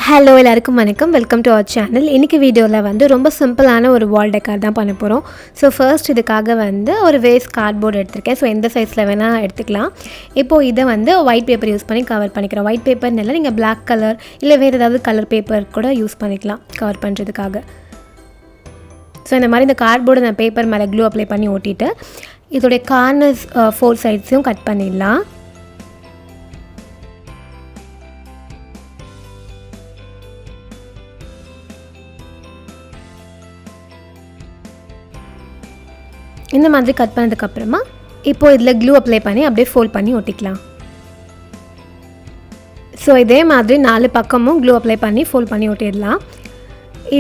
Hello எல்லாருக்கும் வணக்கம். Welcome to our channel. இன்றைக்கி வீடியோவில் வந்து ரொம்ப சிம்பிளான ஒரு வால் டெக்கார் தான் பண்ண போகிறோம். ஸோ ஃபர்ஸ்ட் இதுக்காக வந்து ஒரு வேஸ்ட் கார்ட்போர்டு எடுத்திருக்கேன். ஸோ எந்த சைஸில் வேணால் எடுத்துக்கலாம். இப்போது இதை வந்து ஒயிட் பேப்பர் யூஸ் பண்ணி கவர் பண்ணிக்கிறோம். ஒயிட் பேப்பர்னு இல்லை, நீங்கள் பிளாக் கலர் இல்லை வேறு ஏதாவது கலர் பேப்பர் கூட யூஸ் பண்ணிக்கலாம் கவர் பண்ணுறதுக்காக. ஸோ இந்த மாதிரி இந்த கார்ட்போர்டு நான் பேப்பர் மேலே க்ளூ அப்ளை பண்ணி ஓட்டிட்டு இதோடைய கார்னர்ஸ் 4 சைட்ஸையும் கட் பண்ணிடலாம். இந்த மாதிரி கட் பண்ணதுக்கப்புறமா இப்போது இதில் க்ளூ அப்ளை பண்ணி அப்படியே ஃபோல்ட் பண்ணி ஒட்டிக்கலாம். ஸோ இதே மாதிரி 4 பக்கமும் க்ளூ அப்ளை பண்ணி ஃபோல்ட் பண்ணி ஒட்டிடலாம்.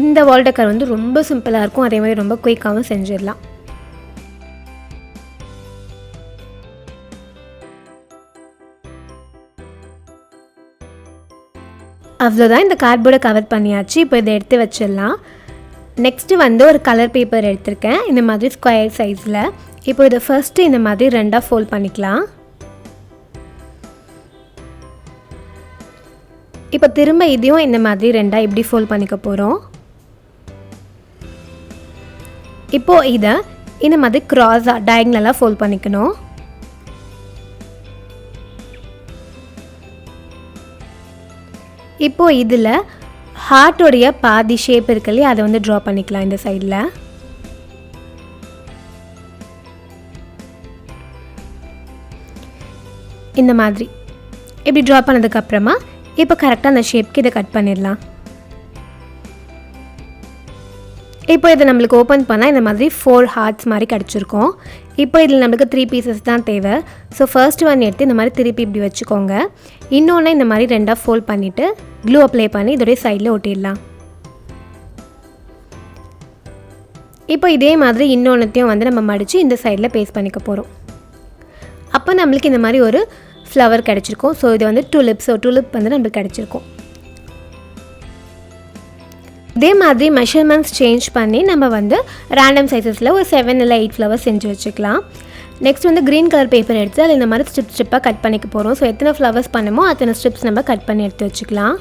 இந்த வால் டெக்கார் வந்து ரொம்ப சிம்பிளாக இருக்கும், அதே மாதிரி ரொம்ப குயிக்காகவும் செஞ்சிடலாம். அவ்வளோதான், இந்த கார்ட்போர்டை கவர் பண்ணியாச்சு. இப்போ இதை எடுத்து வச்சிடலாம். நெக்ஸ்ட்டு வந்து ஒரு கலர் பேப்பர் எடுத்திருக்கேன், இந்த மாதிரி ஸ்கொயர் சைஸில். இப்போ இதை ஃபர்ஸ்ட்டு இந்த மாதிரி 2ஆக ஃபோல்ட் பண்ணிக்கலாம். இப்போ திரும்ப இதையும் இந்த மாதிரி 2ஆக இப்படி ஃபோல்ட் பண்ணிக்க போகிறோம். இப்போது இதை இந்த மாதிரி க்ராஸாக டயக்னலாக ஃபோல்ட் பண்ணிக்கணும். இப்போது இதில் ஹார்ட்டோடைய பாதி ஷேப் இருக்கு இல்லையா, அதை வந்து ட்ரா பண்ணிக்கலாம் இந்த சைடில். இந்த மாதிரி இப்படி ட்ரா பண்ணதுக்கப்புறமா இப்போ கரெக்டாக அந்த ஷேப்க்கு இதை கட் பண்ணிடலாம். இப்போ இதை நம்மளுக்கு ஓப்பன் பண்ணால் இந்த மாதிரி 4 ஹார்ட்ஸ் மாதிரி கிடச்சிருக்கோம். இப்போ இதில் நம்மளுக்கு 3 பீசஸ் தான் தேவை. ஸோ ஃபர்ஸ்ட் ஒன் எடுத்து இந்த மாதிரி திருப்பி இப்படி வச்சுக்கோங்க. இன்னொன்று இந்த மாதிரி 2ஆக ஃபோல்ட் பண்ணிவிட்டு க்ளூ அப்ளை பண்ணி இதோடைய சைடில் ஒட்டிடலாம். இப்போ இதே மாதிரி இன்னொன்றுத்தையும் வந்து நம்ம மடித்து இந்த சைடில் பேஸ்ட் பண்ணிக்க போகிறோம். அப்போ நம்மளுக்கு இந்த மாதிரி ஒரு ஃப்ளவர் கிடச்சிருக்கும். ஸோ இது வந்து டூலிப். ஸோ டூலிப் வந்து நம்மளுக்கு கிடச்சிருக்கும். இதே மாதிரி மெஷர்மெண்ட்ஸ் சேஞ்ச் பண்ணி நம்ம வந்து ரேண்டம் சைஸஸில் ஒரு 7 இல்லை 8 ஃப்ளவர்ஸ் செஞ்சு வச்சுக்கலாம். நெக்ஸ்ட் வந்து க்ரீன் கலர் பேப்பர் எடுத்து அதில் இந்த மாதிரி ஸ்ட்ரிப்பாக கட் பண்ணிக்க போகிறோம். ஸோ எத்தனை ஃப்ளவர்ஸ் பண்ணுமோ அத்தனை ஸ்ட்ரிப்ஸ் நம்ம கட் பண்ணி எடுத்து வச்சுக்கலாம்.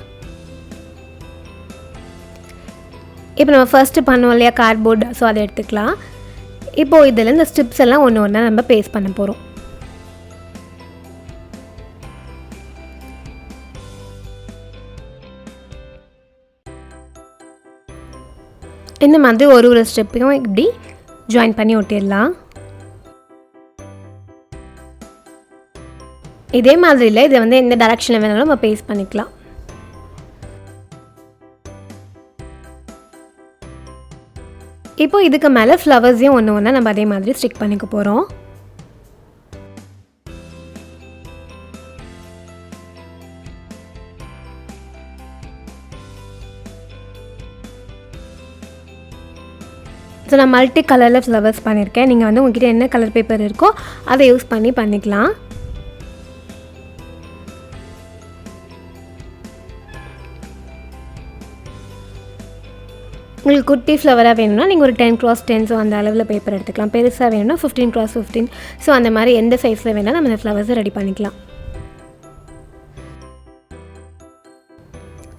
இப்போ நம்ம ஃபர்ஸ்ட்டு பண்ணுவோம் இல்லையா கார்ட்போர்டு, ஸோ அதை எடுத்துக்கலாம். இப்போது இதில் இந்த ஸ்ட்ரிப்ஸ் எல்லாம் ஒன்று ஒன்றா நம்ம பேஸ்ட் பண்ண போகிறோம். இந்த மாதிரி ஒரு ஸ்டெப்பையும் இப்படி ஜாயின் பண்ணி ஒட்டிடலாம். இதே மாதிரி இல்லை, இதை வந்து எந்த டைரக்ஷனில் வேணாலும் நம்ம பேஸ்ட் பண்ணிக்கலாம். இப்போ இதுக்கு மேலே ஃப்ளவர்ஸையும் ஒன்று ஒன்றா நம்ம அதே மாதிரி ஸ்டிக் பண்ணிக்க போகிறோம். ஸோ நான் மல்டி கலரில் ஃப்ளவர்ஸ் பண்ணியிருக்கேன். நீங்கள் வந்து உங்கள்கிட்ட என்ன கலர் பேப்பர் இருக்கோ அதை யூஸ் பண்ணிக்கலாம். உங்களுக்கு குட்டி ஃப்ளவராக வேணும்னா நீங்கள் ஒரு 10x10 ஸோ அந்த அளவில் பேப்பர் எடுத்துக்கலாம். பெருசாக வேணும்னா 15x15 ஸோ அந்த மாதிரி எந்த சைஸில் வேணால் நம்ம இந்த ஃப்ளவர்ஸை ரெடி பண்ணிக்கலாம்.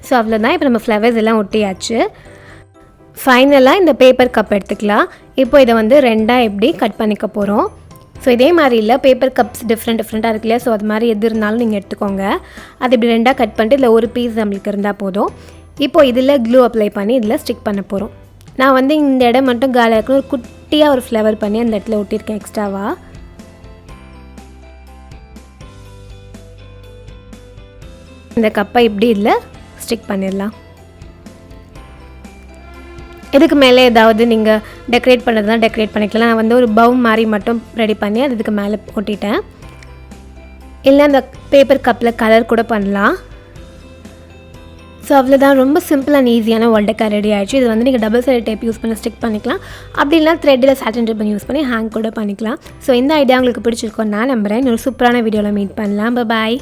ஸோ அவ்வளோதான், இப்போ நம்ம ஃப்ளவர்ஸ் எல்லாம் ஒட்டியாச்சு. ஃபைனலாக இந்த பேப்பர் கப் எடுத்துக்கலாம். இப்போ இதை வந்து 2ஆக எப்படி கட் பண்ணிக்க போகிறோம். ஸோ இதே மாதிரி இல்லை, பேப்பர் கப்ஸ் டிஃப்ரெண்ட்டாக இருக்கு இல்லையா, ஸோ அது மாதிரி எது இருந்தாலும் நீங்கள் எடுத்துக்கோங்க. அது இப்படி 2ஆக கட் பண்ணிட்டு இதில் ஒரு பீஸ் நம்மளுக்கு இருந்தால் போதும். இப்போது இதில் க்ளூ அப்ளை பண்ணி இதில் ஸ்டிக் பண்ண போகிறோம். நான் வந்து இந்த இடம் மட்டும் காலியாக இருக்கணும், ஒரு குட்டியாக ஒரு ஃப்ளவர் பண்ணி அந்த இடத்துல ஒட்டியிருக்கேன் எக்ஸ்ட்ராவாக. இந்த கப்பை இப்படி இதில் ஸ்டிக் பண்ணிடலாம். இதுக்கு மேலே ஏதாவது நீங்கள் டெக்கரேட் பண்ணுறதுனா டெக்கரேட் பண்ணிக்கலாம். நான் வந்து ஒரு பவு மாதிரி மட்டும் ரெடி பண்ணி அது இதுக்கு மேலே ஒட்டிட்டேன். இல்லை அந்த பேப்பர் கப்பில் கலர் கூட பண்ணலாம். ஸோ அவ்வளோதான், ரொம்ப சிம்பிள் அண்ட் ஈஸியான வால் டெக்கார் ரெடி ஆகிடுச்சு. இது வந்து நீங்கள் டபுள் சைடு டேப் யூஸ் பண்ணி ஸ்டிக் பண்ணிக்கலாம். அப்படி இல்லைனா த்ரெட்டில் சாட்டின் ரிப்பன் யூஸ் பண்ணி ஹேங் கூட பண்ணிக்கலாம். ஸோ இந்த ஐடியா உங்களுக்கு பிடிச்சிருக்கோம் நான் நம்புகிறேன். இன்னொரு சூப்பரான வீடியோவில் மீட் பண்ணலாம். பாய்.